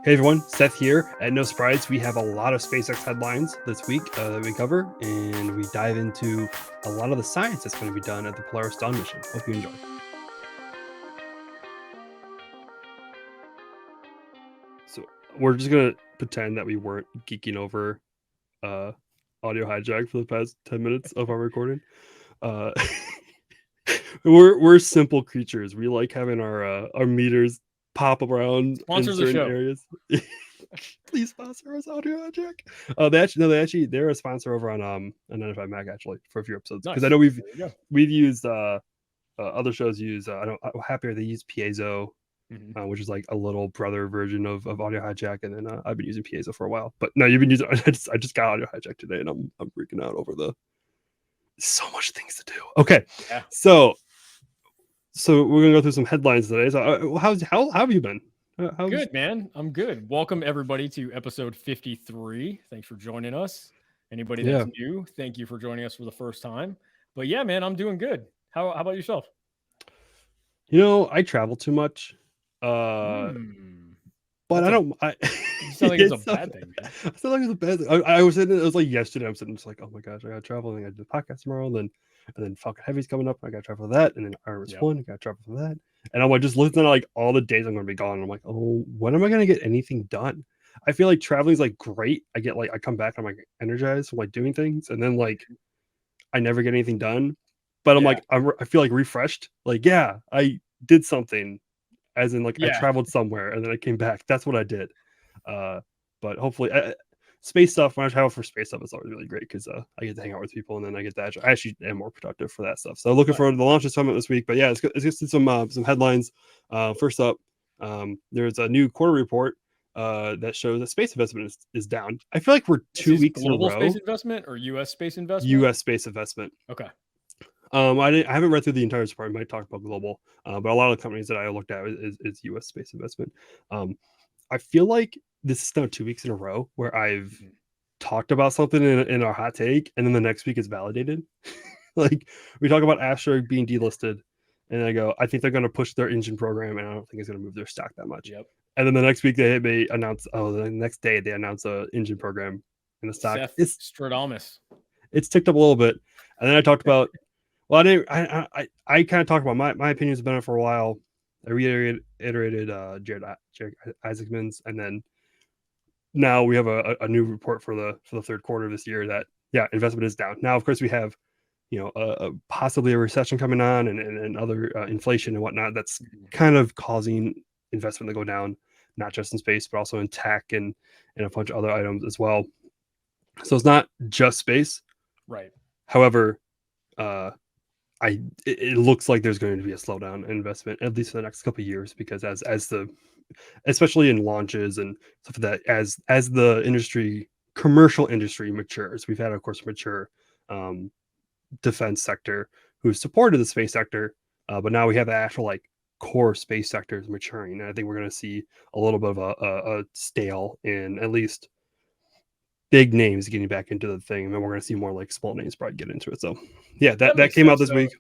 Hey everyone, Seth here. And no surprise, we have a lot of SpaceX headlines this week that we cover, and we dive into a lot of the science that's going to be done at the Polaris Dawn mission. Hope you enjoy. So we're just going to pretend that we weren't geeking over audio hijack for the past 10 minutes of our recording. We're simple creatures. We like having our meters pop around Sponsor in the certain show. areas. Please sponsor us, Audio Hijack. They're a sponsor over on 95 Mac actually for a few episodes because Nice. I know we've used other shows use Happier they use Piezo, which is like a little brother version of Audio Hijack, and then I've been using Piezo for a while. But no, you've been using. I just got Audio Hijack today, and I'm freaking out over so much things to do. Okay, yeah. So we're gonna go through some headlines today. So how have you been? Good, man. I'm good. Welcome everybody to episode 53. Thanks for joining us. Anybody that's new, thank you for joining us for the first time. But yeah, man, I'm doing good. How about yourself? You know, I travel too much. But I don't. You sound like it's a bad thing, man. I sound like it's a bad thing. I was sitting. It was like yesterday. I'm sitting just like, oh my gosh, I got to travel. And I got to do the podcast tomorrow. And then Falcon Heavy's coming up. I got to travel for that. And then Iris One. I got to travel for that. And I'm like just looking at like all the days I'm going to be gone. And I'm like, oh, when am I going to get anything done? I feel like traveling is like great. I get like I come back. I'm like energized from like doing things. And then like I never get anything done. But I'm like I feel like refreshed. Like yeah, I did something. As in, like I traveled somewhere and then I came back. That's what I did. But hopefully, space stuff. When I travel for space stuff, it's always really great because I get to hang out with people and then I get that. I actually am more productive for that stuff. So looking forward to the launch summit this week. But yeah, let's get to some headlines. First up, there's a new quarter report that shows that space investment is down. I feel like we're 2 weeks in a row. Global space investment or U.S. space investment? U.S. space investment. Okay. I haven't read through the entire report. I might talk about global, but a lot of the companies that I looked at is U.S. space investment. I feel like this is now 2 weeks in a row where I've talked about something in our hot take, and then the next week it's validated. Like we talk about Astra being delisted, and I go, I think they're going to push their engine program, and I don't think it's going to move their stock that much. Yep. And then the next week they announce, the next day they announce a engine program, and the stock is Stradamus. It's ticked up a little bit, and then I talked about. Well, I kind of talked about my opinions about it for a while. I reiterated Jared Isaacman's, and then now we have a new report for the third quarter of this year that investment is down. Now, of course, we have possibly a recession coming on and other inflation and whatnot that's kind of causing investment to go down, not just in space but also in tech and a bunch of other items as well. So it's not just space, right? However, it looks like there's going to be a slowdown in investment at least for the next couple of years because especially in launches and stuff like that, as the commercial industry matures. We've had, of course, mature defense sector who's supported the space sector, but now we have the actual like core space sectors maturing, and I think we're going to see a little bit of a stale in at least big names getting back into the thing, and then we're going to see more like small names probably get into it. So yeah, that came out this week.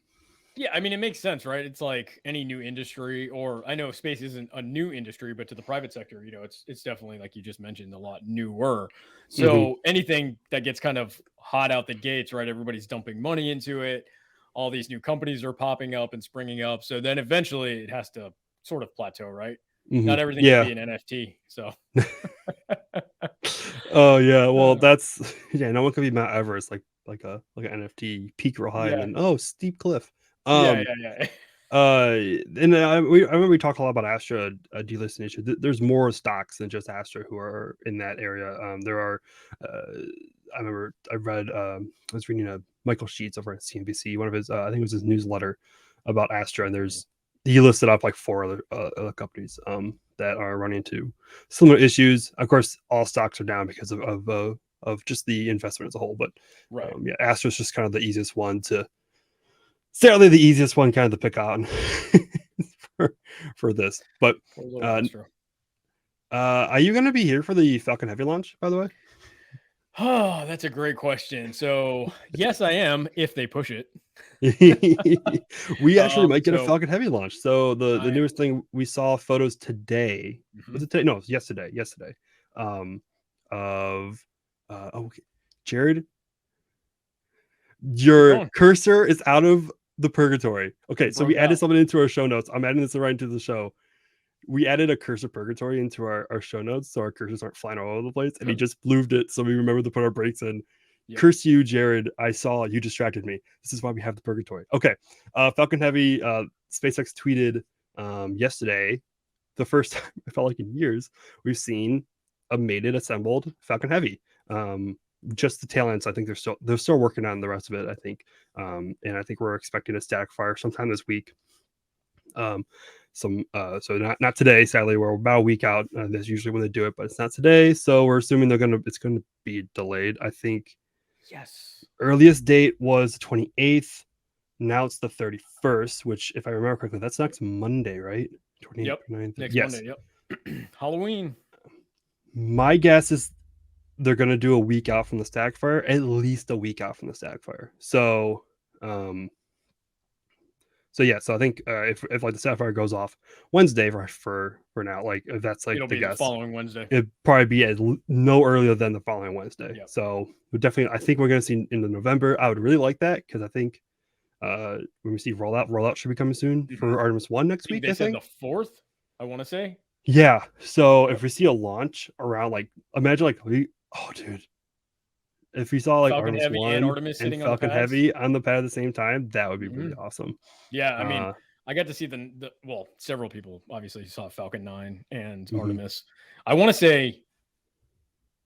Yeah, I mean, it makes sense, right? It's like any new industry, or I know space isn't a new industry, but to the private sector, it's definitely, like you just mentioned, a lot newer. So anything that gets kind of hot out the gates, right? Everybody's dumping money into it. All these new companies are popping up and springing up. So then eventually it has to sort of plateau, right? Not everything can be an NFT. So. Oh yeah, well that's no one could be Mount Everest like an NFT peak real high and then steep cliff. Yeah. And I remember we talked a lot about Astra delisting. There's more stocks than just Astra who are in that area. There are. I remember I was reading Michael Sheets over at CNBC. One of his, I think it was his newsletter about Astra, and he listed up like 4 other companies that are running into similar issues. Of course, all stocks are down because of just the investment as a whole. But Astra's just kind of the easiest one to. Certainly the easiest one kind of to pick on for this. But are you going to be here for the Falcon Heavy launch, by the way? Oh, that's a great question. So yes, I am if they push it. We actually might get a So Falcon Heavy launch. So the I newest thing, we saw photos today. Was Mhm. it today? No, it was yesterday. Yesterday, of okay, Jared, Keep your going. cursor is out of the purgatory. Okay, It so we broke added out. something into our show notes. I'm adding this right into the show. We added a cursor purgatory into our show notes so our cursors aren't flying all over the place, and he just moved it so we remember to put our breaks in. Yep. Curse you, Jared. I saw you distracted me. This is why we have the purgatory. Okay. Falcon Heavy, SpaceX tweeted yesterday, the first time I felt like in years, we've seen a mated assembled Falcon Heavy. Just the tail ends. I think they're still working on the rest of it, I think. And I think we're expecting a static fire sometime this week. So not today, sadly. We're about a week out. That's usually when they do it, but it's not today. So we're assuming it's gonna be delayed. I think Yes. earliest date was the 28th. Now it's the 31st, which, if I remember correctly, that's next Monday, right? 28th, Yep. 29th. Next Yes. Monday. Yep. Halloween. My guess is they're going to do a week out from the stack fire, at least a week out from the stack fire. So, yeah, so I think if like the stack fire goes off Wednesday for now, like if that's like It'll the be the guess, following Wednesday. it'd probably be no earlier than the following Wednesday. Yep. So we definitely, I think we're going to see into November. I would really like that because I think when we see rollout should be coming soon for Artemis 1 next week. They said the 4th, I want to say. Yeah. So Yep. if we see a launch around, like, imagine like dude, if we saw like Falcon Artemis Heavy and 1 Artemis and sitting on the Falcon pads. Heavy on the pad at the same time, that would be really awesome. Yeah, I mean, I got to see well, several people obviously saw Falcon 9 and Artemis. I want to say,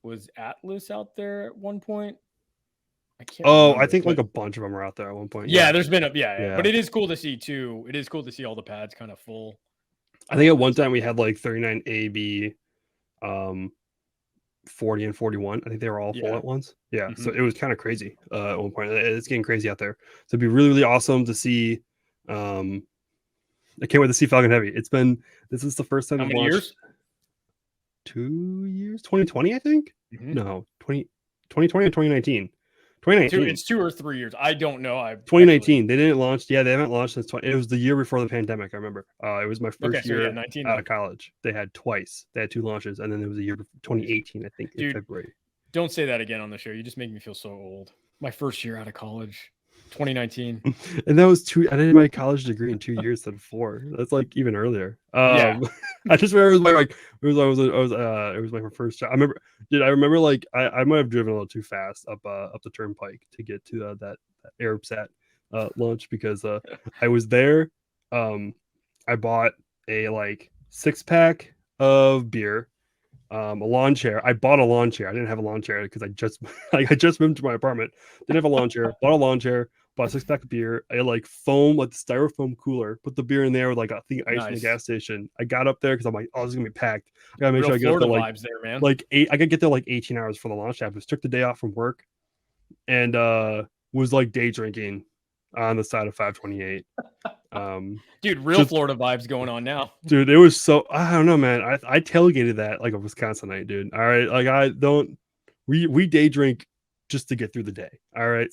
was Atlas out there at one point? I can't remember. I think like a bunch of them were out there at one point. Yeah, there's been yeah. Yeah. But it is cool to see too. It is cool to see all the pads kind of full. I think at one time we had like 39 AB, 40 and 41. I think they were all full at once. Yeah. So it was kind of crazy at one point. It's getting crazy out there. So it'd be really, really awesome to see. I can't wait to see Falcon Heavy. This is the first time. How many years? 2 years. 2020, I think. No, 2020 or 2019. 2019. It's 2 or 3 years. I don't know. 2019. They didn't launch. Yeah, they haven't launched since. It was the year before the pandemic. I remember. It was my first year 19 out of college. They had twice. They had 2 launches, and then there was a year before 2018, I think, in February. Don't say that again on the show. You just make me feel so old. My first year out of college, 2019. And that was I did my college degree in 2 years instead of 4. That's like even earlier. Yeah. I just remember it was my first job. I remember like I might have driven a little too fast up the turnpike to get to that Arabsat launch because I was there. I bought a like 6-pack of beer, a lawn chair. I bought a lawn chair. I didn't have a lawn chair because I just moved to my apartment. Didn't have a lawn chair. Bought a lawn chair. Bought a 6-pack of beer. I like foam, like the styrofoam cooler. Put the beer in there with like I think ice from the gas station. I got up there because I'm like, oh, this is gonna be packed. I gotta make sure I get up there like vibes there, man. Like I gotta get there like 18 hours for the launch. I just took the day off from work and was like day drinking on the side of 528. Dude, real Florida vibes going on now. Dude, it was so, I don't know, man. I tailgated that like a Wisconsinite, dude. All right, like we day drink just to get through the day. All right.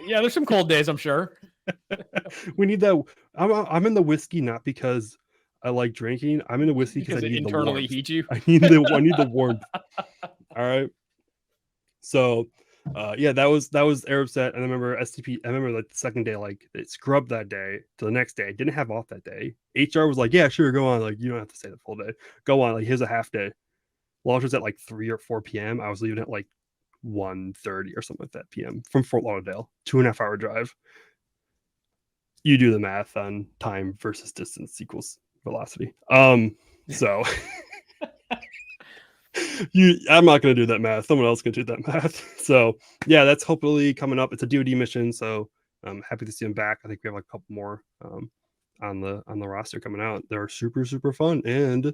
Yeah, there's some cold days, I'm sure. We need that. I'm in the whiskey not because I like drinking. I'm in the whiskey because I need internally the heat you. I need the warmth. All right. So yeah, that was Arabsat. And I remember STP. I remember like the second day, like it scrubbed that day to the next day. I didn't have off that day. HR was like, yeah, sure, go on. Like you don't have to stay the full day. Go on. Like here's a half day. Launch was at like 3 or 4 p.m. I was leaving at like 1:30 or something like that p.m. from Fort Lauderdale. 2.5 hour drive. You do the math on time versus distance equals velocity. So I'm not going to do that math. Someone else can do that math. So yeah, that's hopefully coming up. It's a DoD mission, so I'm happy to see them back. I think we have a couple more on the roster coming out. They're super, super fun, and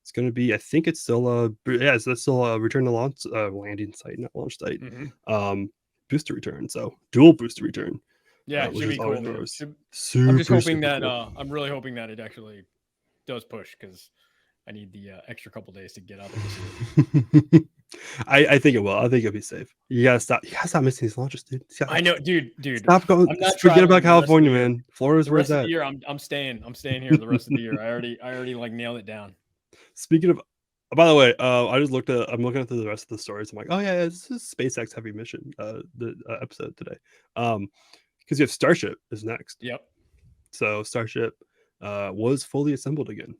it's going to be, I think it's still it's still a return to launch landing site, not launch site. Booster return, so dual booster return. Yeah, it should be cool. I'm just hoping that cool. I'm really hoping that it actually does push because I need the extra couple days to get out of this. I think it will. I think it'll be safe. You gotta stop. You gotta stop missing these launches, dude. I know, dude. Stop going. I'm not Forget about traveling the rest of the California, year. man. Florida's The where it's rest of the at. year, I'm staying here the rest of the year. I already like nailed it down. Speaking of, by the way, I just looked at. I'm looking through the rest of the stories. I'm like, oh yeah, this is SpaceX Heavy mission. The episode today. Because you have Starship is next. Yep. So Starship, was fully assembled again.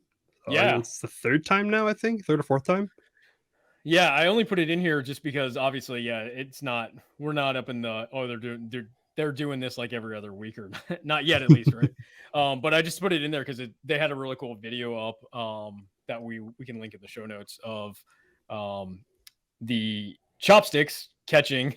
So Yeah. it's the third time now. I think third or fourth time. Yeah, I only put it in here just because obviously, we're not up in the they're doing this like every other week or not yet at least, right? But I just put it in there because they had a really cool video up that we can link in the show notes of the chopsticks catching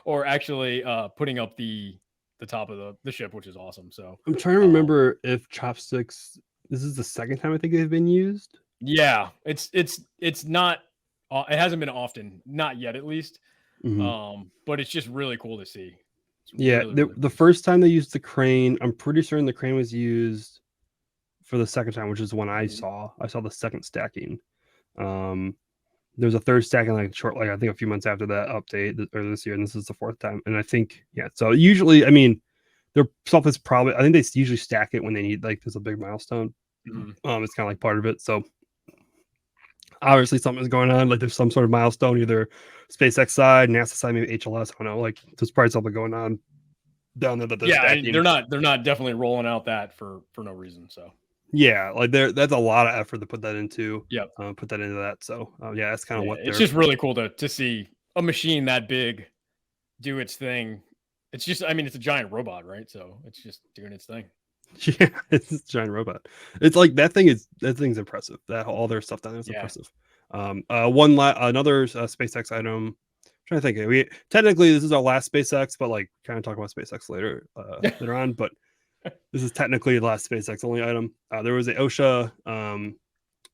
or actually putting up the top of the ship, which is awesome. So I'm trying to remember if chopsticks. This is the second time I think they've been used. Yeah, it's not. It hasn't been often, not yet at least. But it's just really cool to see. The first time they used the crane, I'm pretty certain the crane was used for the second time, which is the one I saw. I saw the second stacking. There's a third stacking like I think a few months after that update or this year, and this is the fourth time. And I think so usually, I mean, their stuff is probably I think they usually stack it when they need like there's a big milestone. It's kind of like part of it. So obviously something's going on. Like there's some sort of milestone, either SpaceX side, NASA side, maybe HLS. I don't know. Like there's probably something going on down there that they're stacking. They're not definitely rolling out that for no reason. So yeah, like that's a lot of effort to put that into. Yeah, put that into that. So that's kind of what it's just really cool to see a machine that big do its thing. It's just, I mean, it's a giant robot, right? So it's just doing its thing. Yeah, it's a giant robot. It's like that thing's impressive. That all their stuff down there is impressive. Another SpaceX item. I'm trying to think. We technically this is our last SpaceX, but like kind of talk about SpaceX later on. But this is technically the last SpaceX only item. There was a OSHA. Trying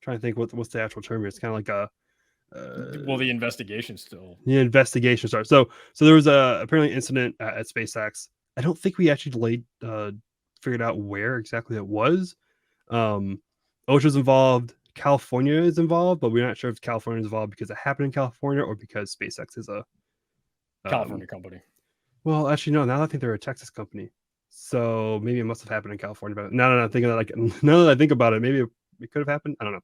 to think what's the actual term here. It's kind of like a. The investigation still. The investigation starts. So there was a apparently incident at SpaceX. I don't think we actually figured out where exactly it was. OSHA's involved, California is involved, but we're not sure if California is involved because it happened in California or because SpaceX is a California company. Well, actually, no. Now I think they're a Texas company, so maybe it must have happened in California. But now that I think about it, maybe it could have happened. I don't know.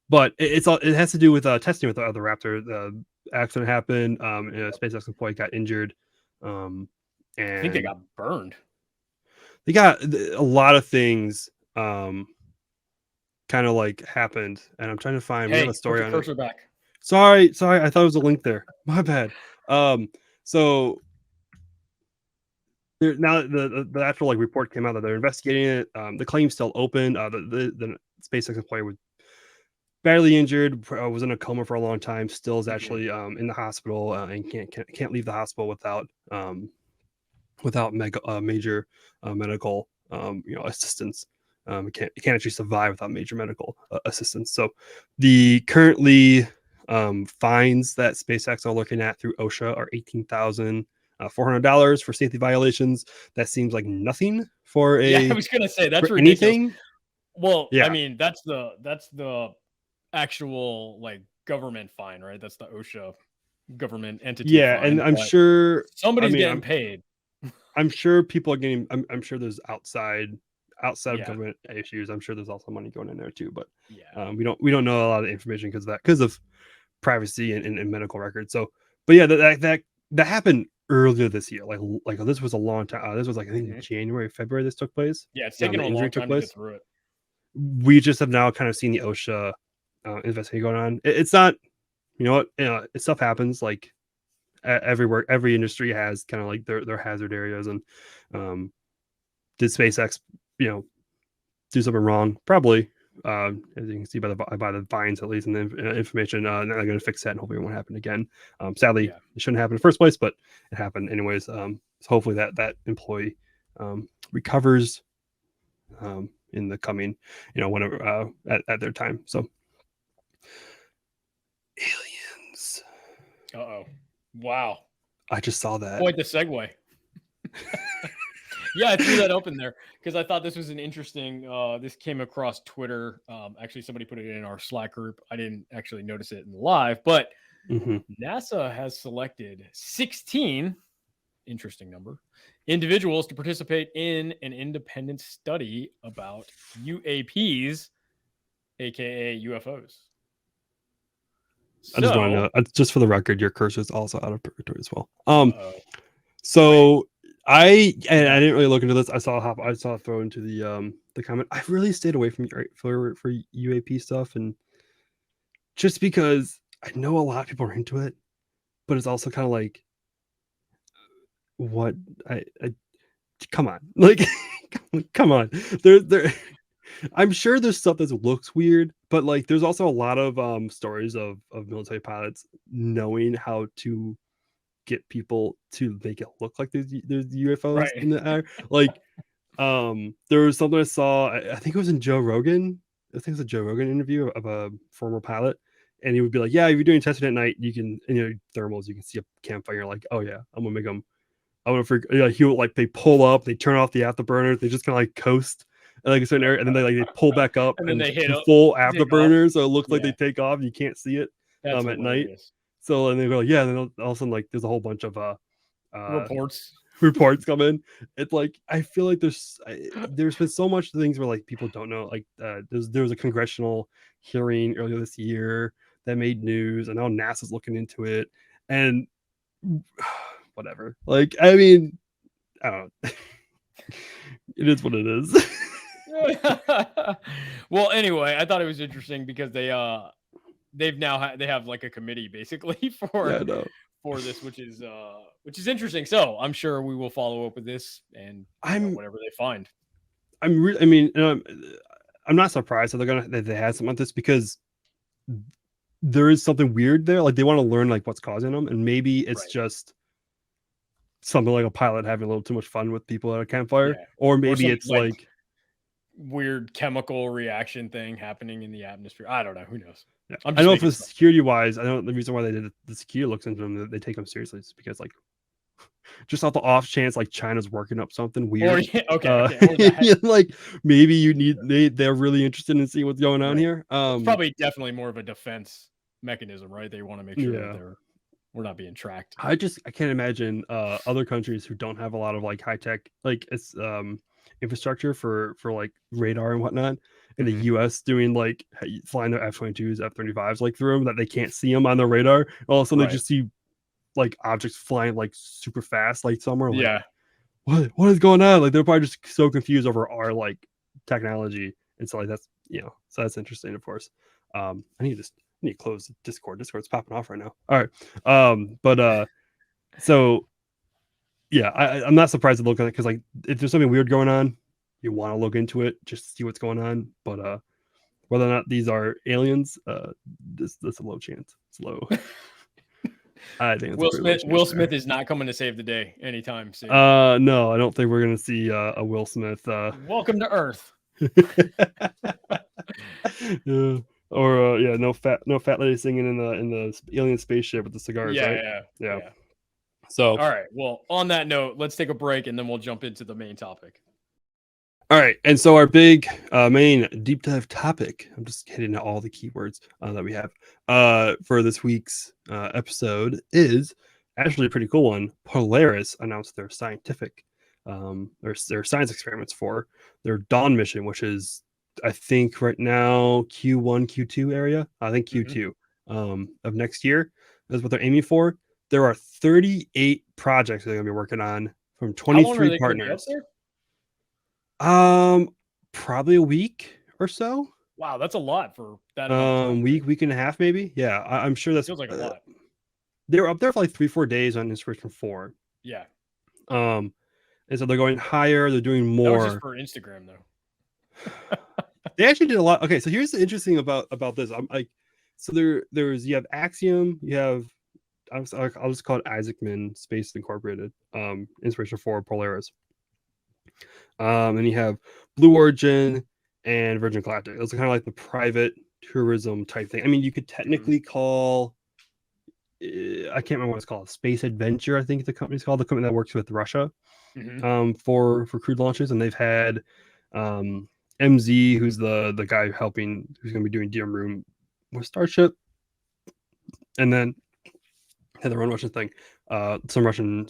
But it has to do with testing with the other Raptor. The accident happened. A SpaceX employee got injured. And I think they got burned. They got a lot of things kind of like happened, and I'm trying to find we have a story on it. Back. Sorry, I thought it was a link there. My bad. So now the actual like report came out that they're investigating it. The claim's still open. The SpaceX employee was badly injured, was in a coma for a long time, still is actually in the hospital and can't leave the hospital without major medical assistance. It can't actually survive without major medical assistance. So the currently fines that SpaceX are looking at through OSHA are $18,400 for safety violations. That seems like nothing for I was gonna say that's ridiculous. Anything. Well, I mean that's the actual like government fine, right? That's the OSHA government entity. Yeah, fine, and I'm sure somebody's getting paid. I'm sure people are getting. I'm sure there's outside of government issues. I'm sure there's also money going in there too. But we don't know a lot of information because of privacy and medical records. So, but yeah, that happened earlier this year. Like this was a long time. This was like I think January, February. This took place. Yeah, it's taken a long time to get through it. We just have now kind of seen the OSHA investigation going on. It's not, stuff happens. Like everywhere, every industry has kind of like their hazard areas. And did SpaceX, do something wrong? Probably. As you can see by the fines, at least, and the information, they're going to fix that, and hopefully it won't happen again. Sadly, it shouldn't happen in the first place, but it happened anyways. So hopefully that employee recovers in the coming, whenever at their time. So, aliens. Uh-oh. Wow. I just saw that. Quite the segue. Yeah, I threw that open there because I thought this was an interesting. This came across Twitter. Actually, somebody put it in our Slack group. I didn't actually notice it in live, but Mhm. NASA has selected 16, interesting number, individuals to participate in an independent study about UAPs, aka UFOs. I just want to So, know, just for the record, your cursor is also out of purgatory as well. uh-oh. So I Yeah. didn't really look into this. I saw it throw into the comment. I've really stayed away from for UAP stuff, and just because I know a lot of people are into it, but it's also kind of like what I come on, like come on. There I'm sure there's stuff that looks weird, but like there's also a lot of stories of military pilots knowing how to get people to make it look like there's UFOs Right. in the air. Like there was something I saw, I think it was in Joe Rogan. I think it was a Joe Rogan interview of a former pilot. And he would be like, yeah, if you're doing testing at night, you can, thermals, you can see a campfire. You're like, oh yeah, I'm gonna make them. I would he would like, they pull up, they turn off the afterburners, they just kind of like coast in like a certain area, and then they pull back up And then and they hit do up, full take off. afterburners, so it looks like Yeah, they take off. You can't see it that's at night. hilarious. So and they go, yeah, and then all of a sudden like there's a whole bunch of uh Reports. reports come in. It's like I feel like there's been so much things where like people don't know. Like there was a congressional hearing earlier this year that made news, and now NASA's looking into it, and whatever. Like I mean, I don't know. It is what it is. Well, anyway, I thought it was interesting because they've now they have like a committee basically Yeah, for no. this, which is interesting. So I'm sure we will follow up with this and I'm whatever they find. I'm really. I mean, I'm not surprised that they had something like this, because there is something weird there. Like they want to learn like what's causing them, and maybe it's Right. just something like a pilot having a little too much fun with people at a campfire, Yeah. or Or maybe some it's like like, weird chemical reaction thing happening in the atmosphere. I don't know. Who knows? yeah. I'm I just know making for stuff. security wise, I know the reason why they did the security looks into them, they take them seriously, is because like just off the off chance like China's working up something Or weird. yeah, okay, or that. Like maybe they're really interested in seeing what's going on Right. here. It's probably definitely more of a defense mechanism, right? They want to make sure that Yeah. we're not being tracked. I can't imagine other countries who don't have a lot of like high tech like it's infrastructure for like radar and whatnot, in the Mhm. US doing like flying their F-22s, F-35s like through them, that they can't see them on their radar. All of a sudden they Right. just see like objects flying like super fast like somewhere, like Yeah. what is going on? Like they're probably just so confused over our like technology. And so like that's, so that's interesting, of course. I need to close Discord. Discord's popping off right now. All right. But so yeah, I'm not surprised to look at it, because like if there's something weird going on, you want to look into it just to see what's going on. But whether or not these are aliens, that's a low chance. It's low. I think it's a pretty low chance Will there. Smith is not coming to save the day anytime soon. No, I don't think we're gonna see a Will Smith. Welcome to Earth. Yeah. Or no fat lady singing in the alien spaceship with the cigars, right? Yeah. Yeah. So All right. Well, on that note, let's take a break and then we'll jump into the main topic. all right, and so our big main deep dive topic, I'm just hitting all the keywords that we have for this week's episode, is actually a pretty cool one. Polaris announced their scientific their science experiments for their Dawn mission, which is, I think right now, Q1 Q2 area. I think Q2 of next year is what they're aiming for. There are 38 projects they're going to be working on from How long are 23 they going to be up partners. there? Probably a week or so. Wow, that's a lot for that amount of time. Week and a half, maybe. Yeah, I'm sure that's Feels like a lot. they were up there for like 3-4 days on Inspiration 4. Yeah. And so they're going higher. They're doing That was just more. for Instagram, though. They actually did a lot. Okay, so here's the interesting about this. I'm like, so there's you have Axiom, you have I'll just call it Isaacman Space Incorporated, Inspiration 4, Polaris. And you have Blue Origin and Virgin Galactic. Those are kind of like the private tourism type thing. I mean, you could technically call I can't remember what it's called. Space Adventure, I think the company's called. The company that works with Russia for crewed launches, and they've had MZ, who's the guy helping, who's going to be doing DM Room with Starship, and then had the Russian thing. Some Russian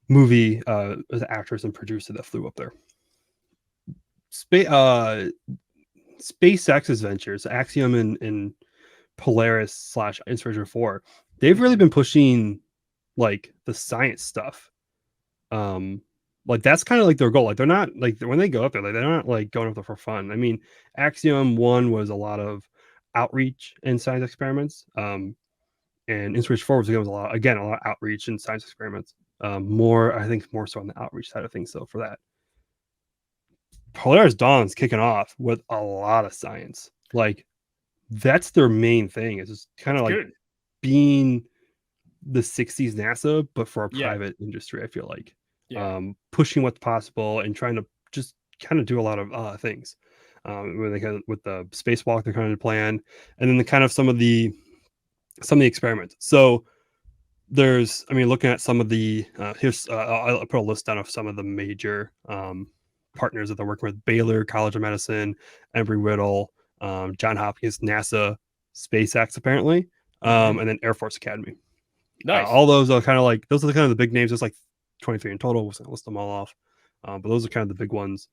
movie actress and producer that flew up there. SpaceX's ventures, Axiom and Polaris / Inspiration 4, they've really been pushing like the science stuff. Like that's kind of like their goal. Like they're not like when they go up there, like they're not like going up there for fun. I mean, Axiom 1 was a lot of outreach and science experiments. And Inspiration 4 was a lot of outreach and science experiments. I think more so on the outreach side of things. So for that, Polaris Dawn's kicking off with a lot of science. Like that's their main thing. It's just kind of like being the 60s NASA, but for a private industry, I feel like. Pushing what's possible and trying to just kind of do a lot of things. When they with the spacewalk, they're kind of plan, and then the kind of some of the experiments. So there's, I mean, looking at some of the here's I'll put a list down of some of the major partners that they're working with: Baylor College of Medicine, Embry-Riddle, John Hopkins, NASA, SpaceX, apparently, and then Air Force Academy. Nice. All those are kind of like, those are kind of the big names. There's like 23 in total. We'll list them all off, but those are kind of the big ones.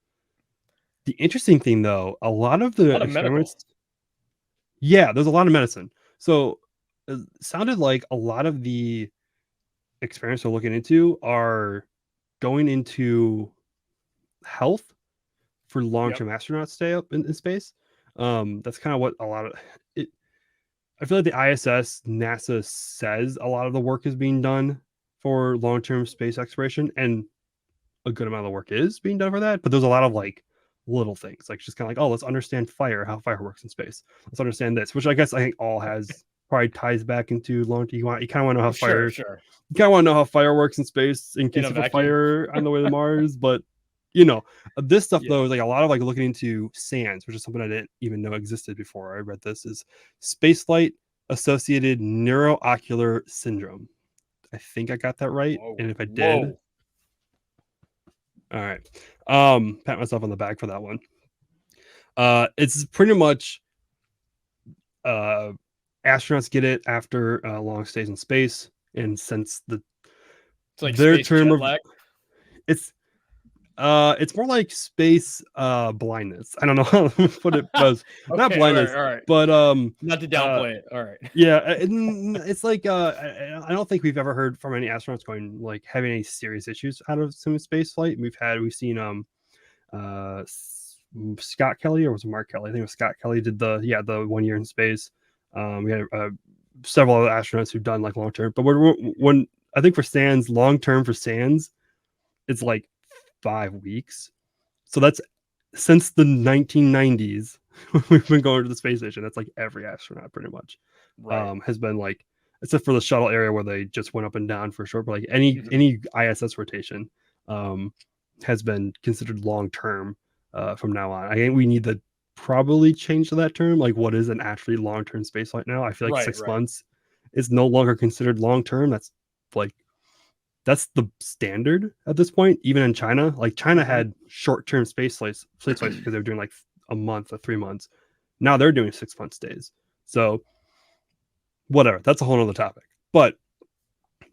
The interesting thing, though, a lot of the experiments, there's a lot of medicine. So it sounded like a lot of the experiments we're looking into are going into health for long-term astronauts stay up in space. That's kind of what a lot of it. I feel like the ISS, NASA says a lot of the work is being done for long-term space exploration, and a good amount of the work is being done for that. But there's a lot of like little things, like just kind of like, oh, let's understand how fire works in space. Let's understand this, which I guess I think all has probably ties back into long. You kind of want to know how fire. Sure. You kind of want to know how fire works in space in case of a fire on the way to Mars, but this stuff though is like a lot of like looking into SANS, which is something I didn't even know existed before I read this, is spaceflight associated neuroocular syndrome. I think I got that right. And if I did, all right. Pat myself on the back for that one. It's pretty much astronauts get it after long stays in space, and since it's like their term of lag. It's more like space blindness. I don't know how to put it, but not blindness, all right. But not to downplay it. All right. Yeah, it's like I don't think we've ever heard from any astronauts going like having any serious issues out of some space flight. We've seen Scott Kelly, or was it Mark Kelly? I think it was Scott Kelly did the 1 year in space. We had several other astronauts who've done like long term, but when I think for SANS, long term for SANS, it's like 5 weeks. So that's since the 1990s we've been going to the space station. That's like every astronaut pretty much has been like, except for the shuttle area where they just went up and down for sure, but like any ISS rotation has been considered long term from now on. I think we need to probably change that term. Like, what is an actually long term space flight now? I feel like 6 months is no longer considered long term. That's the standard at this point. Even in China, like China had short-term space flights because they were doing like a month or 3 months. Now they're doing 6 month stays. So whatever, that's a whole other topic. But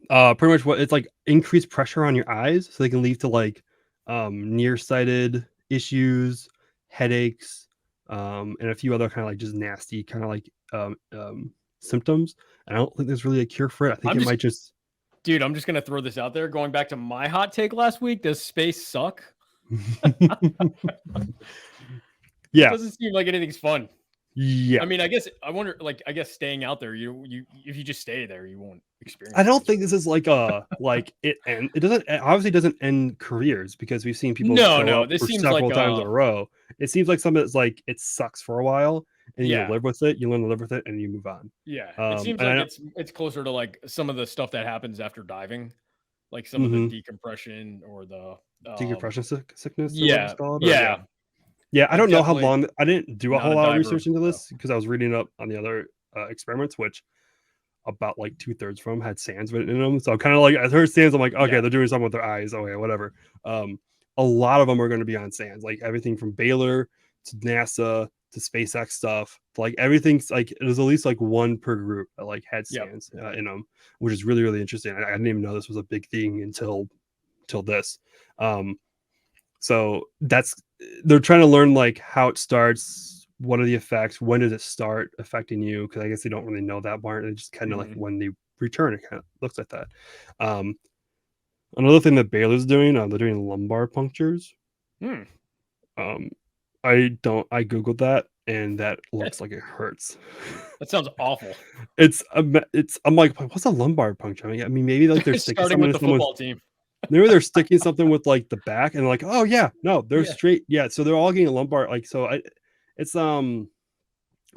pretty much what it's like, increased pressure on your eyes, so they can lead to like nearsighted issues, headaches, and a few other kind of like just nasty kind of like symptoms. And I don't think there's really a cure for it. I think it might just. Dude, I'm just going to throw this out there. Going back to my hot take last week, does space suck? Yeah. It doesn't seem like anything's fun. Yeah. I mean, I guess staying out there, you if you just stay there, you won't experience. I don't think this is like it doesn't end careers, because we've seen people show up for several times in a row. It seems like something that's like, it sucks for a while, and you live with it, you learn to live with it, and you move on. Yeah. It seems like it's closer to like some of the stuff that happens after diving, like some of the decompression or the decompression sickness. Yeah. Yeah, I don't know how long. I didn't do a whole lot of research into this because I was reading up on the other experiments, which about like 2/3 from them had sands in them. So kind of like I heard sands, I'm like, okay, Yeah. they're doing something with their eyes. Okay, whatever. A lot of them are going to be on sands, like everything from Baylor to NASA to SpaceX stuff. Like everything's like there's at least like one per group that like had Yep. sands in them, which is really really interesting. I didn't even know this was a big thing until this. So they're trying to learn like how it starts, what are the effects, when does it start affecting you? Because I guess they don't really know that part. They just kind of like when they return, it kind of looks like that. Another thing that Baylor's doing, they're doing lumbar punctures. I googled that and that looks like it hurts. That sounds awful. I'm like, what's a lumbar puncture? I mean maybe like they're sticking starting something with the football team. Maybe they're sticking something with like the back and like, oh yeah, no, they're straight. Yeah, so they're all getting a lumbar. Like, so it's not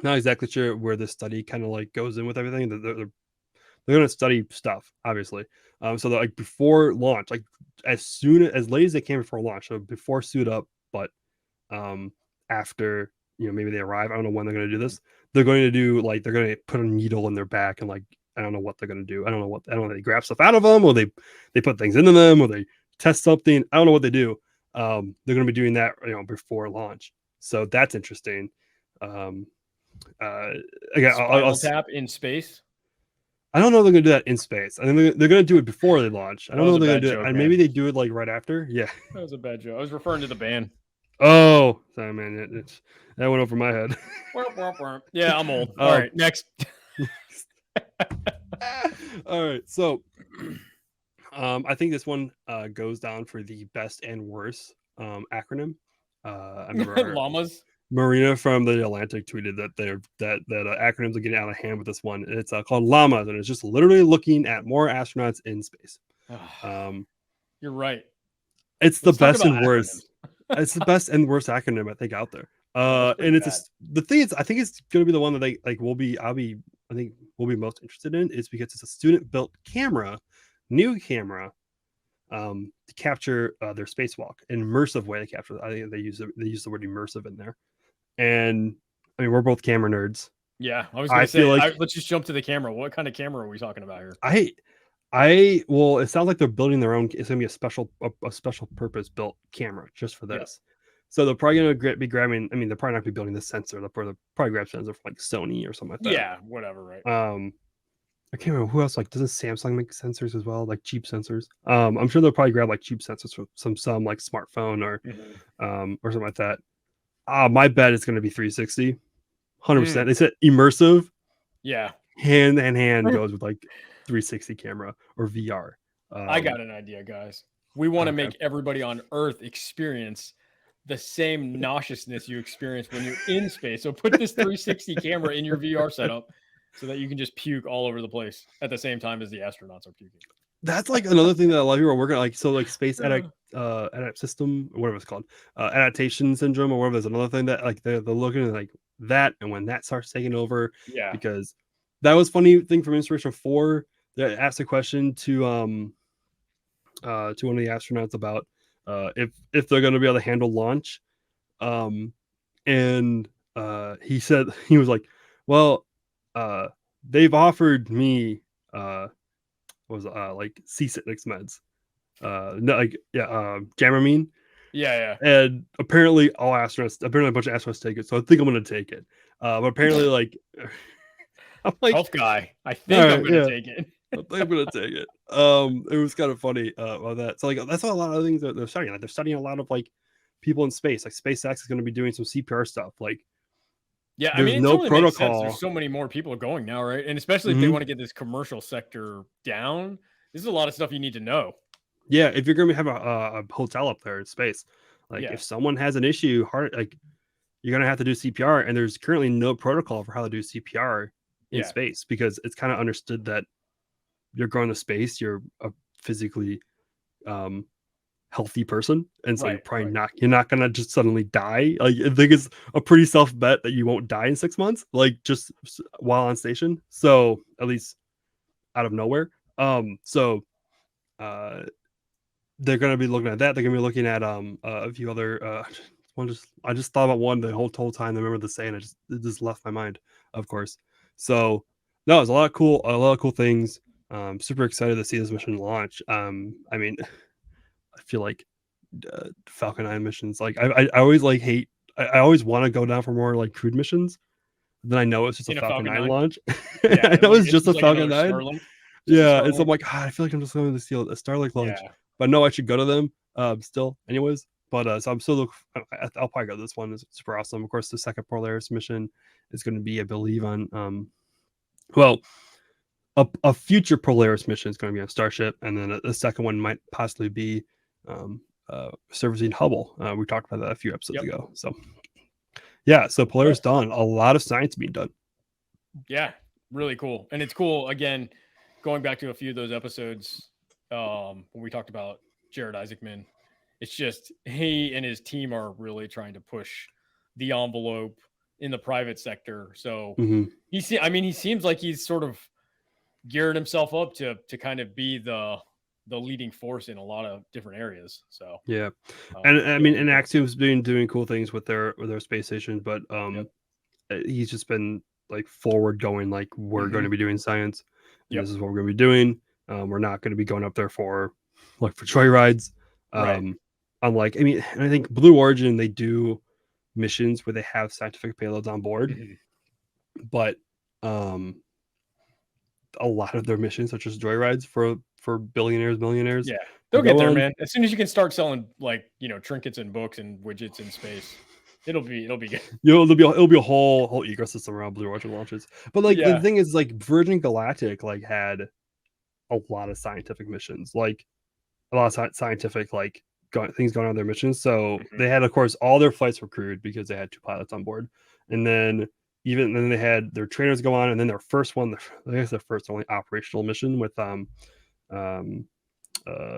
exactly sure where this study kind of like goes in with everything. They're going to study stuff, obviously. So like before launch, like as late as they can before launch, so before suit up, but after maybe they arrive. I don't know when they're going to do this. They're going to do like they're going to put a needle in their back and like I don't know what they're going to do. I don't know if they grab stuff out of them or they put things into them or they test something. I don't know what they do. They're going to be doing that before launch. So that's interesting. Again, Spinal Tap in space. I don't know if they're going to do that in space. I think they're going to do it before they launch. I don't know if they're going to do it. And maybe they do it like right after. Yeah. That was a bad joke. I was referring to the band. Oh, sorry, man. That went over my head. Yeah, I'm old. All right, next. All right, so I think this one goes down for the best and worst acronym. I remember Llamas. Marina from the Atlantic tweeted that acronyms are getting out of hand with this one. It's called Llamas, and it's just literally looking at more astronauts in space. You're right. It's the best and worst. It's the best and worst acronym I think out there. And it's the thing is, I think it's going to be the one that they like. I think we'll be most interested in is because it's a student-built camera, new camera, to capture their spacewalk. An immersive way to capture. I think they use the word immersive in there. And I mean, we're both camera nerds. Yeah, I was going to say, like, let's just jump to the camera. What kind of camera are we talking about here? Well, it sounds like they're building their own. It's going to be a special purpose built camera just for this. Yeah. So they're probably going to be grabbing. I mean, they're probably not going to be building this sensor. They'll probably grab sensor from like Sony or something like that. Yeah, whatever, right? I can't remember who else. Like, doesn't Samsung make sensors as well? Like cheap sensors. I'm sure they'll probably grab like cheap sensors from some like smartphone or something like that. My bet is going to be 360, 100%. They said immersive. Yeah, hand in hand goes with like 360 camera or VR. I got an idea, guys. We want to make everybody on Earth experience the same nauseousness you experience when you're in space. So put this 360 camera in your VR setup so that you can just puke all over the place at the same time as the astronauts are puking. That's like another thing that a lot of people are working on. Like, so like space system, whatever it's called, adaptation syndrome or whatever. There's another thing that like they're looking at like that, and when that starts taking over, because that was funny thing from Inspiration 4. They asked a question to one of the astronauts about if they're going to be able to handle launch, and he said he was like, well, they've offered me like seasickness meds, Dramamine. Yeah. And apparently a bunch of astronauts take it, so I think I'm going to take it. But apparently, like, I'm like, health guy, I think I'm going to take it. I think I'm going to take it. It was kind of funny about that. So like, that's what a lot of things that they're studying. Like, they're studying a lot of like people in space. Like SpaceX is going to be doing some CPR stuff. Like, yeah, there's no protocol. There's so many more people going now, right? And especially if they want to get this commercial sector down, this is a lot of stuff you need to know. Yeah, if you're going to have a hotel up there in space, like if someone has an issue, like you're going to have to do CPR, and there's currently no protocol for how to do CPR in space because it's kind of understood that you're going to space, you're a physically healthy person, and so you're not gonna just suddenly die. Like, I think it's a pretty self bet that you won't die in 6 months, like just while on station. So at least out of nowhere. They're gonna be looking at that. They're gonna be looking at a few other I just thought about one the whole time. I remember the saying, it just left my mind, of course. So No, it's a lot of cool things. Super excited to see this mission launch. I mean, I feel like Falcon 9 missions, like I always like hate. I always want to go down for more like crewed missions. Then I know it's just a In a Falcon Falcon 9 9. launch. Yeah, I know like it's it's just just a like Falcon another 9. Starlink. Just a Yeah, it's I'm Starlink. like, I feel like I'm just going to steal a Starlink launch. Yeah. But no, I should go to them still, anyways. But so I'm still I'll probably go to this one. It's super awesome. Of course, the second Polaris mission is going to be, I believe, on well, a future Polaris mission is going to be on Starship, and then the second one might possibly be servicing Hubble. We talked about that a few episodes Yep. ago. So yeah, so Polaris Yes. Dawn, a lot of science being done. Yeah, really cool. And it's cool again, going back to a few of those episodes when we talked about Jared Isaacman. It's just he and his team are really trying to push the envelope in the private sector. So Mm-hmm. he seems like he's sort of geared himself up to kind of be the leading force in a lot of different areas. So Yeah, and I mean, really and cool. Axiom's been doing cool things with their space station, but Yep. he's just been like forward going, like we're going to Mhm. be doing science, and Yep. this is what we're going to be doing. We're not going to be going up there for joyrides. Right. Unlike, I mean, and I think Blue Origin, they do missions where they have scientific payloads on board, Mhm. but a lot of their missions are just joyrides for billionaires, millionaires Yeah. to They'll get go there, on. man. As soon as you can start selling trinkets and books and widgets in space, it'll be good. It'll be a whole ecosystem around Blue Origin launches. But like the Yeah. thing is, like Virgin Galactic like had a lot of scientific missions, like a lot of scientific like things going on their missions. So Mhm. they had, of course, all their flights were crewed because they had 2 pilots on board, and then then they had their trainers go on, and then their first one, I guess their first only operational mission um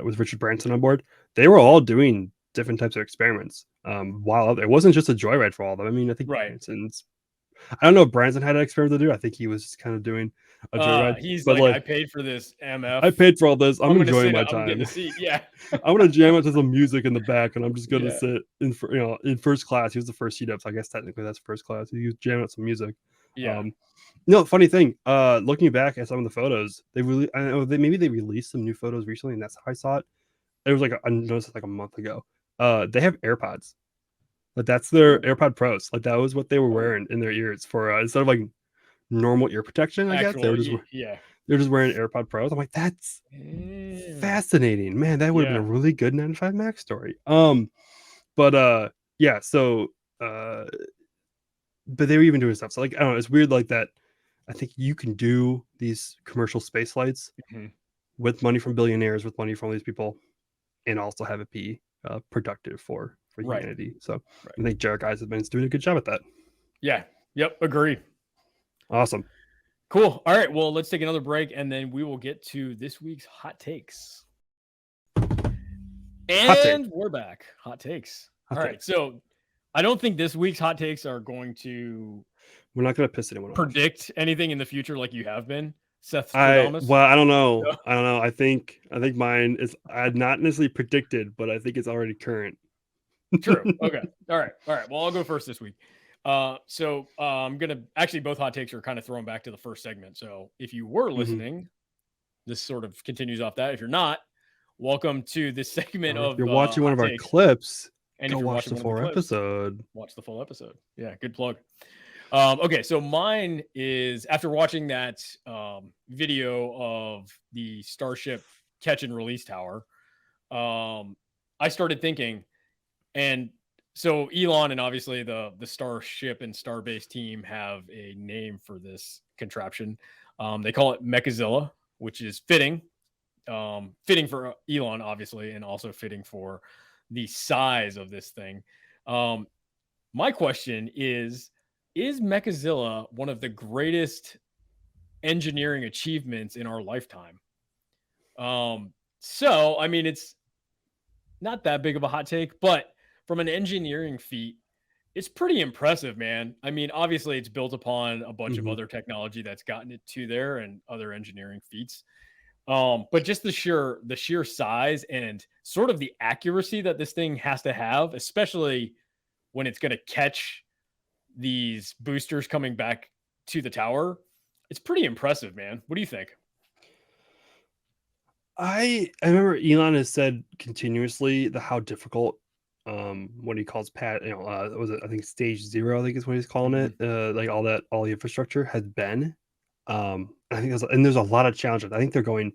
with Richard Branson on board, they were all doing different types of experiments. While it wasn't just a joyride for all of them. I mean, I think Right. Branson's. I don't know if Branson had an experiment to do. I think he was just kind of doing a joyride. He's But like, like, I paid for this MF. I paid for all this. I'm I'm gonna enjoying sit. my I'm getting time. a seat. Yeah. I'm gonna jam out to some music in the back, and I'm just gonna Yeah. sit in first class. He was the first seat up, so I guess technically that's first class. He was jamming out some music. Yeah. No, funny thing. Looking back at some of the photos, they really, I know maybe they released some new photos recently, and that's how I saw it. It was like I noticed it like a month ago. They have AirPods. Like that's their Ooh. AirPod Pros. Like that was what they were Oh. wearing in their ears for instead of like normal ear protection. I guess they Actual. were just Yeah. they're just wearing AirPod Pros. I'm like, that's Yeah. fascinating, man. That would have been Yeah. a really good 95 Max story. But yeah. So but they were even doing stuff. So like I don't know. It's weird like that. I think you can do these commercial space flights Mhm. with money from billionaires, with money from all these people, and also have it be productive for Right. humanity. So Right. I think Jared Isaacman's doing a good job at that. Yeah. Yep. Agree. Awesome. Cool. All right. Well, let's take another break, and then we will get to this week's hot takes. And we're back. Hot takes. All right. So I don't think this week's hot takes are going to. We're not going to piss anyone off. Predict anything in the future like you have been, Seth. I don't know. So. I don't know. I think mine is not necessarily predicted, but I think it's already current. True. Okay. All right. Well, I'll go first this week. So I'm gonna actually both hot takes are kind of thrown back to the first segment. So if you were listening, this sort of continues off that. If you're not, welcome to this segment of. If you're watching one of our clips, and go watch the full episode. Watch the full episode. Yeah, good plug. Okay, so mine is after watching that video of the Starship catch and release tower. I started thinking, and so Elon and obviously the Starship and Starbase team have a name for this contraption. They call it Mechazilla, which is fitting for Elon, obviously, and also fitting for the size of this thing. My question is Mechazilla one of the greatest engineering achievements in our lifetime? So, I mean, it's not that big of a hot take, but from an engineering feat, it's pretty impressive, man. I mean, obviously, it's built upon a bunch of other technology that's gotten it to there and other engineering feats. But just the sheer size and sort of the accuracy that this thing has to have, especially when it's going to catch these boosters coming back to the tower. It's pretty impressive, man. What do you think? I remember Elon has said continuously how difficult what he calls pad, was it, I think stage 0, I think is what he's calling it, like all the infrastructure has been. I think there's a lot of challenges. I think they're going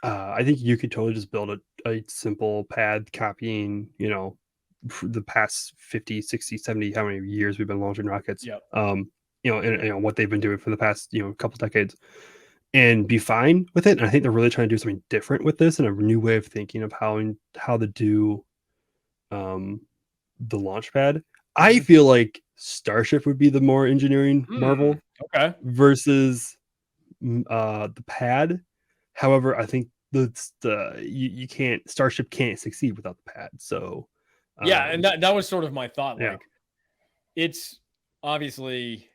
I think you could totally just build a simple pad copying, the past 50, 60, 70, how many years we've been launching rockets. Yep. And what they've been doing for the past, couple decades, and be fine with it. And I think they're really trying to do something different with this and a new way of thinking of how to do the launch pad. I feel like Starship would be the more engineering marvel versus the pad. However, I think you can't, Starship can't succeed without the pad. So yeah, and that was sort of my thought. Like, it's obviously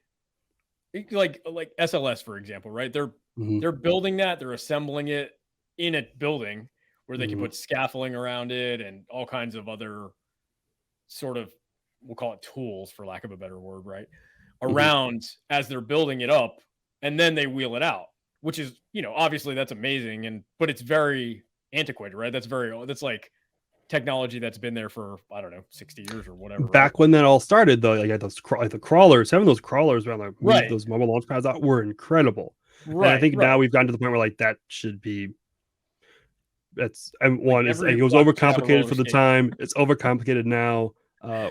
like SLS, for example, right? They're building that, they're assembling it in a building where they can put scaffolding around it and all kinds of other sort of, we'll call it tools for lack of a better word, right? Around as they're building it up, and then they wheel it out, which is, obviously that's amazing, but it's very antiquated, right? That's like technology that's been there for, I don't know, 60 years or whatever. Back when that all started, though, like the crawlers, having those crawlers around, like those mobile launch pads out, were incredible. Right. And I think now we've gotten to the point where like that should be. It was overcomplicated for the time. It's overcomplicated now.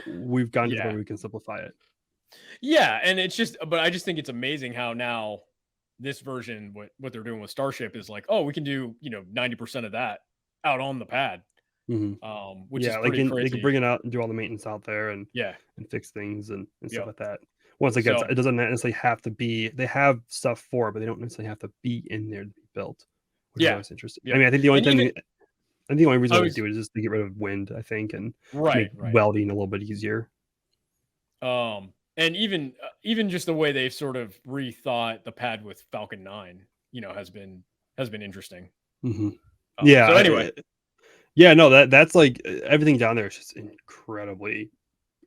We've gotten to the point where we can simplify it. Yeah, and it's just, but I just think it's amazing how now this version, what they're doing with Starship is like, oh, we can do 90% of that out on the pad. Which is pretty crazy. They can bring it out and do all the maintenance out there and fix things and stuff like that. Once again, it doesn't necessarily have to be. They have stuff for it, but they don't necessarily have to be in there to be built. Which is always interesting. Yeah. I mean, I think the only reason I would do it is just to get rid of wind, I think, and make welding a little bit easier. And even just the way they've sort of rethought the pad with Falcon 9, has been interesting. Yeah. So anyway. That's like everything down there is just incredibly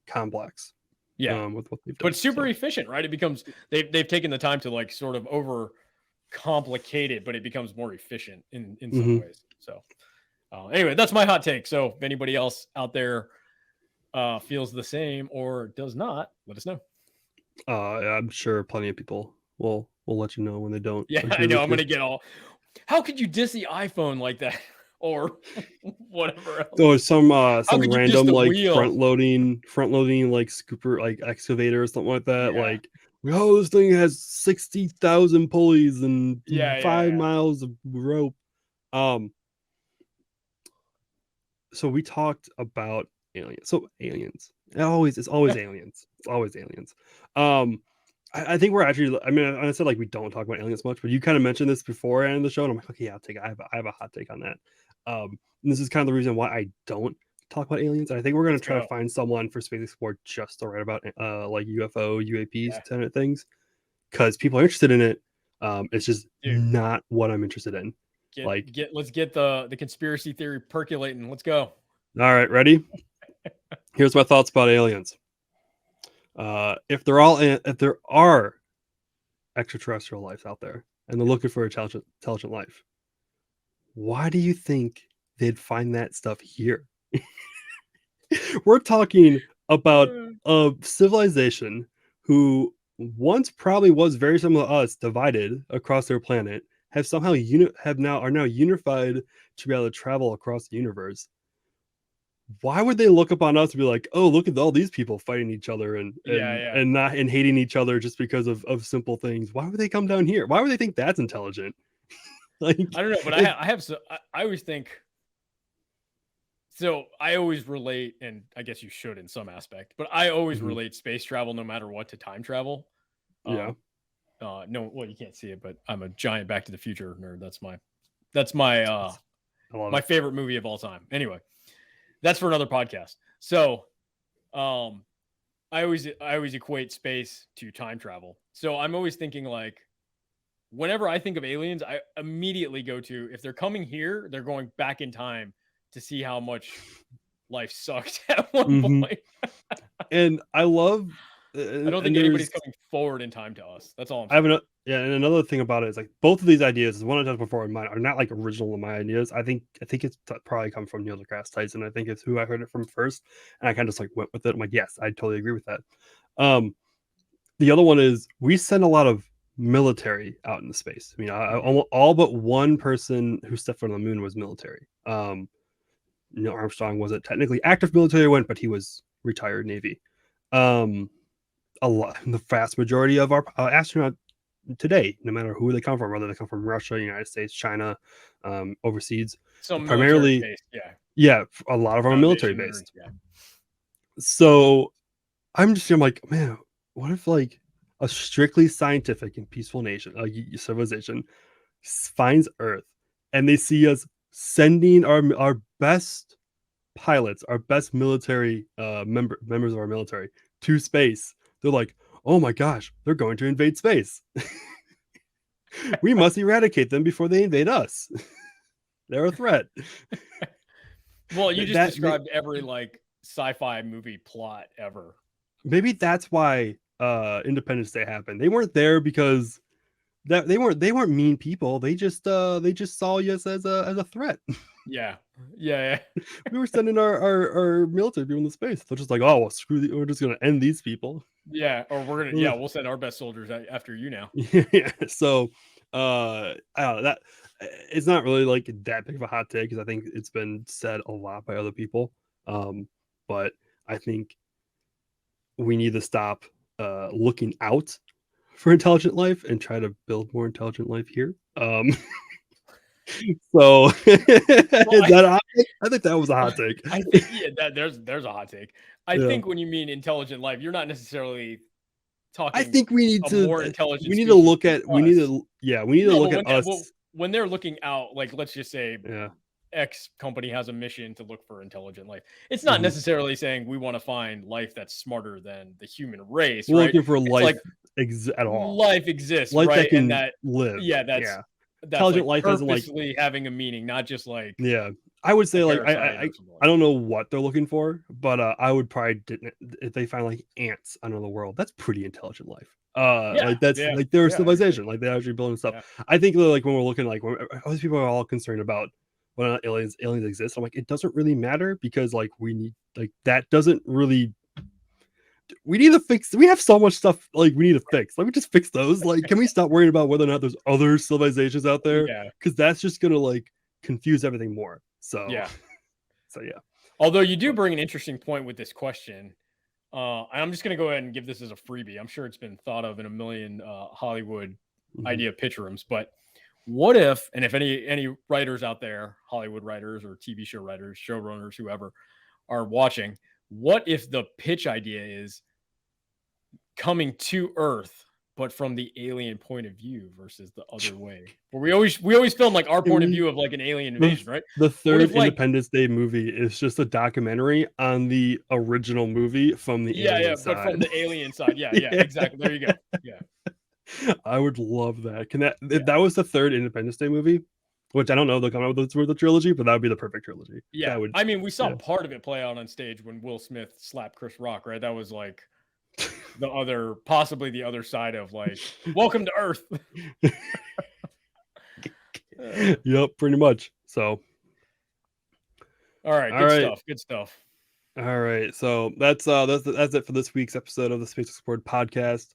complex. Yeah, with what they've done, but super efficient, right? It becomes they've taken the time to like sort of over complicate it, but it becomes more efficient in some ways. So anyway, that's my hot take. So if anybody else out there feels the same or does not, let us know. I'm sure plenty of people will let you know when they don't. Yeah, I know. I'm gonna get all. How could you diss the iPhone like that? Or whatever else. So some random like front loading like scooper, like excavator or something like that. Yeah. Like, this thing has 60,000 pulleys and 5 miles of rope. So we talked about aliens. So aliens. It's always aliens. It's always aliens. I think we're actually. I mean, I said like we don't talk about aliens much, but you kind of mentioned this before in the show, and I'm like, okay, I'll take it. I have a hot take on that. And this is kind of the reason why I don't talk about aliens. And I think we're going to try to find someone for Space Explorer just to write about like UFO, UAPs, kind of things, because people are interested in it. It's just not what I'm interested in. Let's get the conspiracy theory percolating. Let's go. All right, ready? Here's my thoughts about aliens. If there are extraterrestrial life out there and they're looking for intelligent life, why do you think they'd find that stuff here? We're talking about a civilization who once probably was very similar to us, divided across their planet, have somehow are now unified to be able to travel across the universe. Why would they look upon us and be like, oh, look at all these people fighting each other and hating each other just because of simple things? Why would they come down here? Why would they think that's intelligent? Like, I don't know, but I always think. So I always relate, and I guess you should in some aspect, but I always relate space travel, no matter what, to time travel. No, well, you can't see it, but I'm a giant Back to the Future nerd. That's my favorite movie of all time. Anyway, that's for another podcast. So, I always equate space to time travel. So I'm always thinking like, whenever I think of aliens, I immediately go to, if they're coming here, they're going back in time to see how much life sucked at one point. And I love I don't think anybody's coming forward in time to us. That's all I'm saying. And another thing about it is like both of these ideas, is one I talked before in mine, are not like original in my ideas. I think it's probably come from Neil deGrasse Tyson. I think it's who I heard it from first, and I kind of just like went with it. I'm like, yes, I totally agree with that. The other one is we send a lot of military out into space. I mean, all but one person who stepped foot on the moon was military. Neil Armstrong wasn't technically active military went, but he was retired Navy. A lot, the vast majority of our astronauts today, no matter who they come from, whether they come from Russia, United States, China, overseas, So primarily, based, yeah, a lot of them are military based. Yeah. So I'm like, man, what if like a strictly scientific and peaceful nation, a civilization, finds Earth, and they see us sending our best pilots, our best military members of our military to space. They're like, oh my gosh, they're going to invade space. We must eradicate them before they invade us. They're a threat. Well, you just described every like sci-fi movie plot ever. Maybe that's why Independence Day happened. They weren't there because they weren't mean people. They just saw us as a threat. Yeah. We were sending our military people into space. They're just like, oh, well, screw we're just gonna end these people. Yeah, or we'll send our best soldiers after you now. Yeah. So I don't know, that it's not really like that big of a hot take because I think it's been said a lot by other people. But I think we need to stop looking out for intelligent life and try to build more intelligent life here. So I think that was a hot take. I think there's a hot take. I think when you mean intelligent life, you're not necessarily talking. I think we need to more intelligent. We need to look at we need to look at us when they're looking out. Like let's just say X company has a mission to look for intelligent life. It's not necessarily saying we want to find life that's smarter than the human race. We're right? looking for life at all. Life exists, life right? that can and that live. Yeah, that's intelligent like life doesn't like having a meaning, not just like I would say like I don't know what they're looking for, but I would probably if they find like ants on another world, that's pretty intelligent life. Like that's like their civilization, like they actually building stuff. I think like when we're looking like when all these people are all concerned about whether or not aliens exist, I'm like, it doesn't really matter because like we need like that doesn't really. We need to fix. We have so much stuff like we need to fix. Let me just fix those. Like, can we stop worrying about whether or not there's other civilizations out there? Because that's just gonna like confuse everything more. So yeah. Although you do bring an interesting point with this question. I'm just gonna go ahead and give this as a freebie. I'm sure it's been thought of in a million Hollywood idea pitch rooms. But what if, and if any writers out there, Hollywood writers or TV show writers, showrunners, whoever are watching, what if the pitch idea is coming to Earth, but from the alien point of view versus the other way? Where we always film like our point of view of like an alien invasion, right? The third Independence Day movie is just a documentary on the original movie from the alien side. But from the alien side. Yeah, exactly. There you go. Yeah. I would love that. If that was the third Independence Day movie, which I don't know, they'll come out with the trilogy, but that would be the perfect trilogy. Yeah, I mean, we saw part of it play out on stage when Will Smith slapped Chris Rock, right? That was like possibly the other side of like, welcome to Earth. Yep, pretty much. So, all right, good stuff. All right, so that's it for this week's episode of the Space Explored podcast.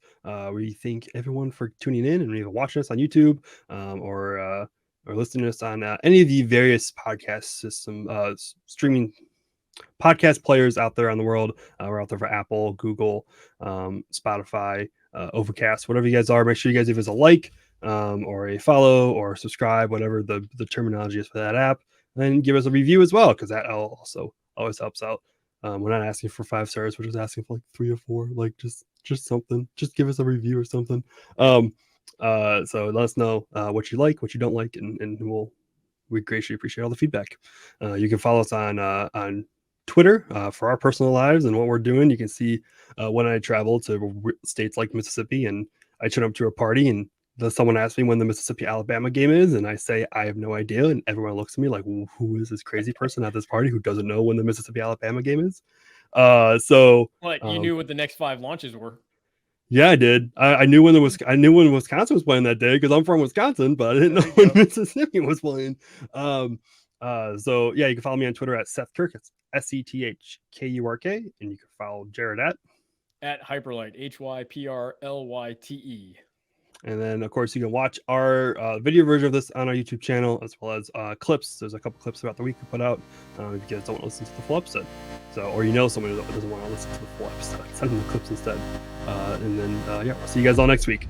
We thank everyone for tuning in and either watching us on YouTube or listening to us on any of the various podcast system streaming podcast players out there on the world. We're out there for Apple, Google, Spotify, Overcast, whatever you guys are. Make sure you guys give us a like or a follow or subscribe, whatever the terminology is for that app, and give us a review as well, because that also always helps out. We're not asking for 5 stars, we're just asking for like 3 or 4, like just something. Just give us a review or something. So let us know what you like, what you don't like, and we greatly appreciate all the feedback. You can follow us on Twitter for our personal lives and what we're doing. You can see when I travel to states like Mississippi and I turn up to a party and someone asks me when the Mississippi-Alabama game is, and I say I have no idea, and everyone looks at me like, well, who is this crazy person at this party who doesn't know when the Mississippi-Alabama game is? So you knew what the next 5 launches were. Yeah, I did. I knew when Wisconsin was playing that day because I'm from Wisconsin, but I didn't know There you when go. Mississippi was playing. So yeah, you can follow me on Twitter at Seth Kirk. It's SETHKURK, and you can follow Jared At Hyperlight, HYPRLYTE. and then of course you can watch our video version of this on our YouTube channel as well as clips. There's a couple clips throughout the week we put out if you guys don't want to listen to the full episode. So, or you know someone who doesn't want to listen to the full episode, send them the clips instead. And then yeah, I'll see you guys all next week.